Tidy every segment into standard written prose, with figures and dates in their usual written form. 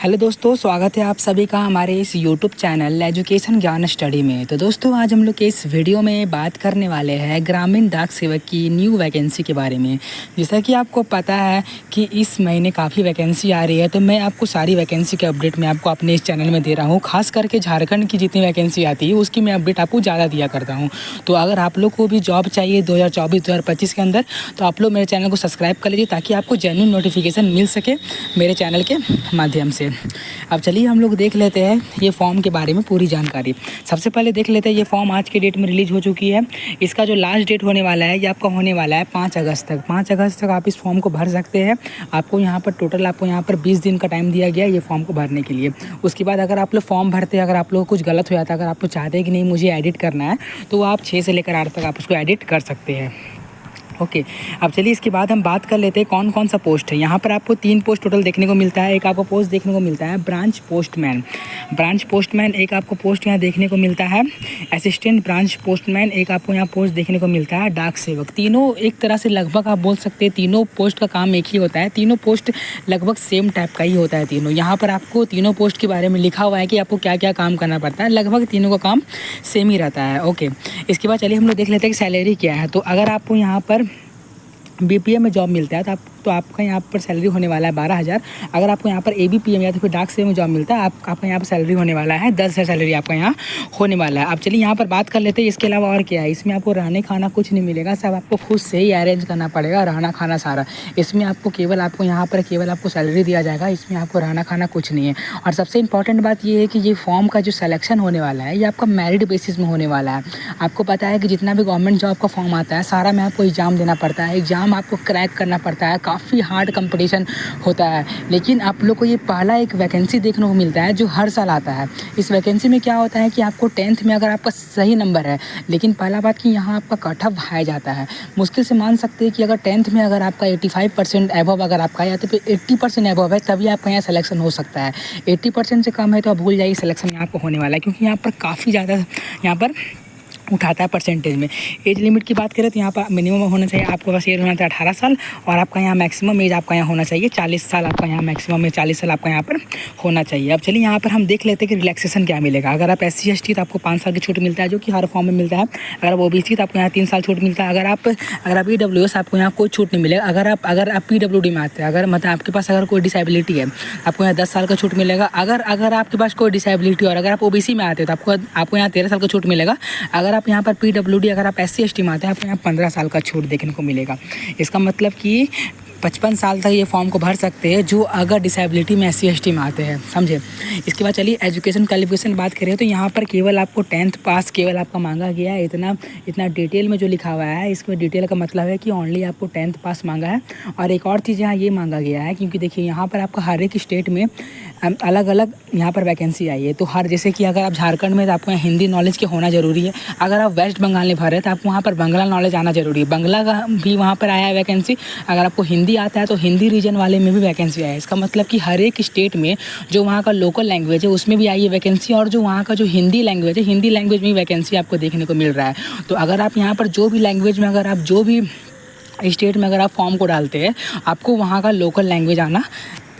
Hello दोस्तों, स्वागत है आप सभी का हमारे इस यूट्यूब चैनल एजुकेशन ज्ञान स्टडी में। तो दोस्तों, आज हम लोग के इस वीडियो में बात करने वाले हैं ग्रामीण डाक सेवक की न्यू वैकेंसी के बारे में। जैसा कि आपको पता है कि इस महीने काफ़ी वैकेंसी आ रही है, तो मैं आपको सारी वैकेंसी के अपडेट मैं आपको अपने इस चैनल में दे रहा हूँ। खास करके झारखंड की जितनी वैकेंसी आती है उसकी मैं अपडेट आपको ज़्यादा दिया करता हूँ। तो अगर आप लोग को भी जॉब चाहिए 2024-2025 के अंदर, तो आप लोग मेरे चैनल को सब्सक्राइब कर लीजिए ताकि आपको जेन्युइन नोटिफिकेशन मिल सके मेरे चैनल के माध्यम से। अब चलिए हम लोग देख लेते हैं ये फॉर्म के बारे में पूरी जानकारी। सबसे पहले देख लेते हैं ये फॉर्म आज के डेट में रिलीज़ हो चुकी है। इसका जो लास्ट डेट होने वाला है ये आपका होने वाला है 5 अगस्त तक। 5 अगस्त तक आप इस फॉर्म को भर सकते हैं। आपको यहाँ पर टोटल 20 दिन का टाइम दिया गया है ये फॉर्म को भरने के लिए। उसके बाद अगर आप लोग फॉर्म भरते हैं, अगर आप लोग कुछ गलत हो जाता है, अगर आप लोग चाहते हैं कि नहीं मुझे एडिट करना है, तो आप 6 से लेकर 8 तक आप उसको एडिट कर सकते हैं। ओके, अब चलिए इसके बाद हम बात कर लेते हैं कौन कौन सा पोस्ट है। यहाँ पर आपको 3 पोस्ट टोटल देखने को मिलता है। एक आपको पोस्ट देखने को मिलता है ब्रांच पोस्टमैन, एक आपको पोस्ट यहाँ देखने को मिलता है असिस्टेंट ब्रांच पोस्टमैन, एक आपको यहाँ पोस्ट देखने को मिलता है डाक सेवक। तीनों एक तरह से लगभग आप बोल सकते हैं तीनों पोस्ट का काम एक ही होता है। तीनों पोस्ट लगभग सेम टाइप का ही होता है तीनों। यहाँ पर आपको तीनों पोस्ट के बारे में लिखा हुआ है कि आपको क्या क्या काम करना पड़ता है। लगभग तीनों का काम सेम ही रहता है। ओके, इसके बाद चलिए हम लोग देख लेते हैं कि सैलरी क्या है। तो अगर आपको यहाँ पर बीपीएम में जॉब मिलता है तो आपका यहाँ पर सैलरी होने वाला है 12,000। अगर आपको यहाँ पर एबीपीएम या तो फिर डाक सेवक में जॉब मिलता है आपका यहाँ पर सैलरी होने वाला है 10,000 सैलरी आपका यहाँ होने वाला है। अब चलिए यहाँ पर बात कर लेते हैं इसके अलावा और क्या है। इसमें आपको रहने खाना कुछ नहीं मिलेगा, सब आपको खुद से ही अरेंज करना पड़ेगा, रहना खाना सारा। इसमें आपको यहाँ पर केवल आपको सैलरी दिया जाएगा, इसमें आपको रहना खाना कुछ नहीं है। और सबसे इंपॉर्टेंट बात ये है कि ये फॉर्म का जो सिलेक्शन होने वाला है ये आपका मेरिट बेसिस में होने वाला है। आपको पता है कि जितना भी गवर्नमेंट जॉब का फॉर्म आता है सारा में आपको एग्जाम देना पड़ता है, एग्जाम आपको क्रैक करना पड़ता है, काफ़ी हार्ड कंपटीशन होता है। लेकिन आप लोग को ये पहला एक वैकेंसी देखने को मिलता है जो हर साल आता है। इस वैकेंसी में क्या होता है कि आपको 10th में अगर आपका सही नंबर है, लेकिन पहला बात कि यहाँ आपका कट ऑफ हाई जाता है। मुश्किल से मान सकते हैं कि अगर 10th में अगर आपका 85% एबव अगर आपका या तो फिर 80% एबव है तभी आपका यहाँ सिलेक्शन हो सकता है। 80% से कम है तो आप भूल जाइए सिलेक्शन यहाँ पर होने वाला है, क्योंकि यहाँ पर काफ़ी ज़्यादा यहाँ पर उठाता है परसेंटेज में। एज लिमिट की बात करें तो यहाँ पर मिनिमम होना चाहिए आपके पास एज होना चाहिए 18 साल, और आपका यहाँ मैक्सिमम एज आपका यहाँ होना चाहिए 40 साल। आपका यहाँ मैक्सिमम में 40 साल आपका यहाँ पर होना चाहिए। अब चलिए यहाँ पर हम देख लेते हैं कि रिलैक्सेशन क्या मिलेगा। अगर आप SC ST तो आपको 5 साल की छूट मिलता है जो कि हर फॉर्म में मिलता है। अगर आप OBC तो आपको यहाँ 3 साल छूट मिलता है। अगर आप EWS आपको यहाँ कोई छूट नहीं मिलेगा। अगर आप PWD में आते हैं, अगर मतलब आपके पास अगर कोई डिसेबिलिटी है आपको यहाँ 10 साल का छूट मिलेगा। अगर आपके पास कोई डिसेबिलिटी और अगर आप OBC में आते हैं तो आपको यहाँ 13 साल का छूट मिलेगा। अगर आप यहाँ पर PWD अगर आप SC ST में आते हैं आपको यहाँ 15 साल का छूट देखने को मिलेगा। इसका मतलब कि 55 साल तक ये फॉर्म को भर सकते हैं जो अगर डिसेबिलिटी में SC ST में आते हैं, समझे। इसके बाद चलिए एजुकेशन क्वालिफिकेशन बात करें तो यहाँ पर केवल आपको 10th पास केवल आपका मांगा गया है। इतना डिटेल में जो लिखा हुआ है इसमें डिटेल का मतलब है कि ओनली आपको 10th पास मांगा है। और एक और चीज़ यहाँ ये मांगा गया है क्योंकि देखिए यहाँ पर आपका हर एक स्टेट में अलग अलग यहाँ पर वैकेंसी आई है। तो जैसे कि अगर आप झारखंड में तो आपको यहाँ हिंदी नॉलेज के होना ज़रूरी है। अगर आप वेस्ट बंगाल में भर रहे हैं तो आपको वहाँ पर बंगला नॉलेज आना ज़रूरी है। बंगला का भी वहाँ पर आया है वैकेंसी। अगर आपको हिंदी आता है तो हिंदी रीजन वाले में भी वैकेंसी आया है। इसका मतलब कि हर एक स्टेट में जो वहाँ का लोकल लैंग्वेज है उसमें भी आई है वैकेंसी, और जो वहाँ का जो हिंदी लैंग्वेज है हिंदी लैंग्वेज में वैकेंसी आपको देखने को मिल रहा है। तो अगर आप यहाँ पर जो भी लैंग्वेज में अगर आप जो भी स्टेट में अगर आप फॉर्म को डालते हैं आपको वहाँ का लोकल लैंग्वेज आना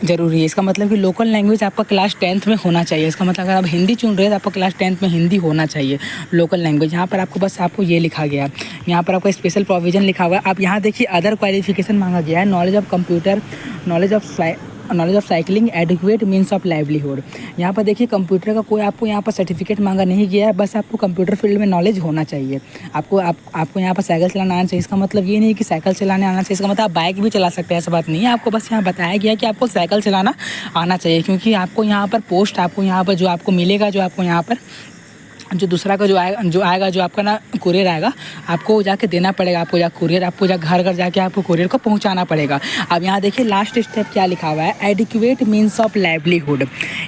ज़रूरी है। इसका मतलब कि लोकल लैंग्वेज आपका क्लास 10th में होना चाहिए। इसका मतलब अगर आप हिंदी चुन रहे हैं तो आपका क्लास 10th में हिंदी होना चाहिए लोकल लैंग्वेज। यहाँ पर आपको ये लिखा गया, यहाँ पर आपका स्पेशल प्रोविज़न लिखा हुआ है। आप यहाँ देखिए अदर क्वालिफिकेशन मांगा गया है, knowledge of computer, knowledge of cycling, adequate means of livelihood. यहाँ पर देखिए कंप्यूटर का कोई आपको यहाँ पर सर्टिफिकेट मांगा नहीं गया है, बस आपको कंप्यूटर फील्ड में नॉलेज होना चाहिए। आपको यहाँ पर साइकिल चलाना आना चाहिए। इसका मतलब ये नहीं कि साइकिल चलाने आना चाहिए, इसका मतलब आप बाइक भी चला सकते हैं, ऐसा बात नहीं है। आपको बस यहाँ बताया गया कि आपको साइकिल चलाना आना चाहिए, क्योंकि आपको यहाँ पर पोस्ट आपको यहाँ पर जो आपको मिलेगा, जो आपको यहाँ पर जो दूसरा का जो आएगा जो आपका ना कुरियर आएगा आपको जाके देना पड़ेगा। आपको जा घर घर जाके आपको कुरियर को पहुंचाना पड़ेगा। अब यहाँ देखिए लास्ट स्टेप क्या लिखा हुआ है, एडिक्वेट मीन्स ऑफ लाइवलीहुड।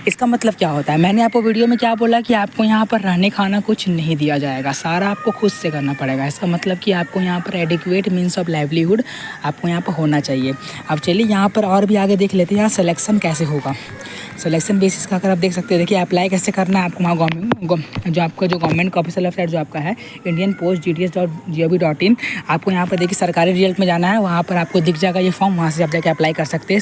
इसका मतलब क्या होता है, मैंने आपको वीडियो में क्या बोला कि आपको यहाँ पर रहने खाना कुछ नहीं दिया जाएगा, सारा आपको खुद से करना पड़ेगा। इसका मतलब कि आपको यहाँ पर एडिक्वेट मीन्स ऑफ लाइवलीहुड आपको यहाँ पर होना चाहिए। अब चलिए यहाँ पर और भी आगे देख लेते हैं यहाँ सिलेक्शन कैसे होगा। सिलेक्शन बेसिस का अगर आप देख सकते हैं, देखिए अप्लाई कैसे करना है। आपको वहाँ जो आपका जो गवर्नमेंट का ऑफिशियल वेबसाइट जो आपका है indianpost.gds.gov.in, आपको यहाँ पर देखिए सरकारी रिजल्ट में जाना है, वहाँ पर आपको दिख जाएगा ये फॉर्म, वहाँ से आप जाके अप्लाई कर सकते हैं।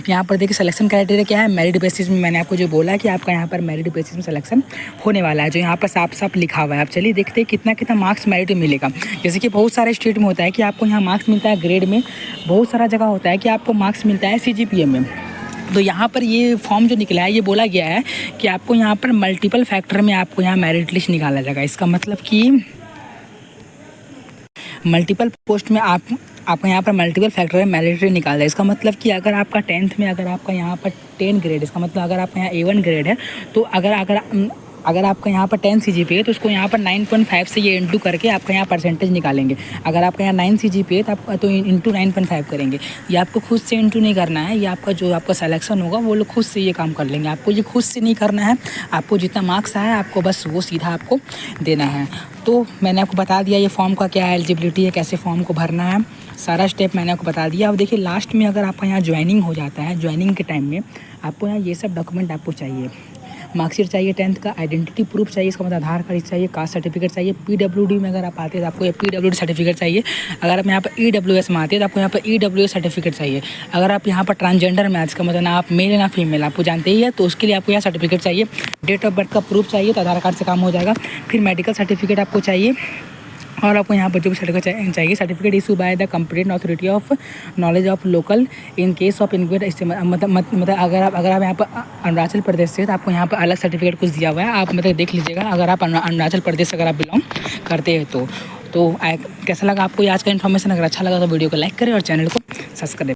यहाँ पर देखिए सिलेक्शन क्राइटेरिया क्या है, मेरिट बेसिस में। मैंने आपको जो बोला है कि आपका यहाँ पर मेरिट बेसिस में सिलेक्शन होने वाला है, जो यहाँ पर साफ साफ लिखा हुआ है। आप चलिए देखते हैं कितना मार्क्स मेरिट में मिलेगा। जैसे कि बहुत सारे स्टेट में होता है कि आपको यहाँ मार्क्स मिलता है ग्रेड में, बहुत सारा जगह होता है कि आपको मार्क्स मिलता है CGPA में। तो यहाँ पर ये फॉर्म जो निकला है, ये बोला गया है कि आपको यहाँ पर मल्टीपल फैक्टर में आपको यहाँ मेरिट लिस्ट निकाला जाएगा। इसका मतलब कि मल्टीपल पोस्ट में आपको यहाँ पर मल्टीपल फैक्टर में मेरिट निकाल है। इसका मतलब कि अगर आपका 10th में अगर आपका यहाँ पर 10 ग्रेड, इसका मतलब अगर आपका यहाँ A1 ग्रेड है, तो अगर आपका यहाँ पर 10 CGPA है तो उसको यहाँ पर 9.5 से ये इंटू करके आपका यहाँ परसेंटेज निकालेंगे। अगर आपका यहाँ 9 CGPA है तो इंटू 9.5 करेंगे। ये आपको खुद से इंटू नहीं करना है, ये आपका सिलेक्शन होगा वो लोग खुद से ये काम कर लेंगे। आपको ये खुद से नहीं करना है, आपको जितना मार्क्स आया आपको बस वो सीधा आपको देना है। तो मैंने आपको बता दिया ये फॉर्म का क्या एलिजिबिलिटी है, कैसे फॉर्म को भरना है, सारा स्टेप मैंने आपको बता दिया। अब देखिए लास्ट में अगर आपका यहाँ ज्वाइनिंग हो जाता है, ज्वाइनिंग के टाइम में आपको यहाँ ये सब डॉक्यूमेंट आपको चाहिए। मार्कशीट चाहिए 10th का, आइडेंटिटी प्रूफ चाहिए, इसका मतलब आधार कार्ड चाहिए, कास्ट सर्टिफिकेट चाहिए। PWD में अगर आप आते हैं तो आपको ये PWD सर्टिफिकेट चाहिए। अगर आप यहाँ पर EWS में आते हैं तो आपको यहाँ पर EWS सर्टिफिकेट चाहिए। अगर आप यहाँ पर ट्रांसजेंडर में, इसका मतलब ना आप मेल ना फीमेल, आपको जानते ही है, तो उसके लिए आपको यहाँ सर्टिफिकेट चाहिए। डेट ऑफ बर्थ का प्रूफ चाहिए, तो आधार कार्ड से काम हो जाएगा। फिर मेडिकल सर्टिफिकेट आपको चाहिए, और आपको यहाँ पर जो भी सर्टिफिकेट चाहिए, certificate issue by the complete authority of knowledge of local in case of inquiry. मतलब अगर आप यहाँ पर अरुणाचल प्रदेश से, तो आपको यहाँ पर अलग सर्टिफिकेट कुछ दिया हुआ है, आप मतलब देख लीजिएगा। अगर आप अरुणाचल प्रदेश से अगर आप बिलोंग करते हैं तो कैसा लगा आपको आज का इन्फॉर्मेशन? अगर अच्छा लगा तो वीडियो को लाइक करें और चैनल को सब्सक्राइब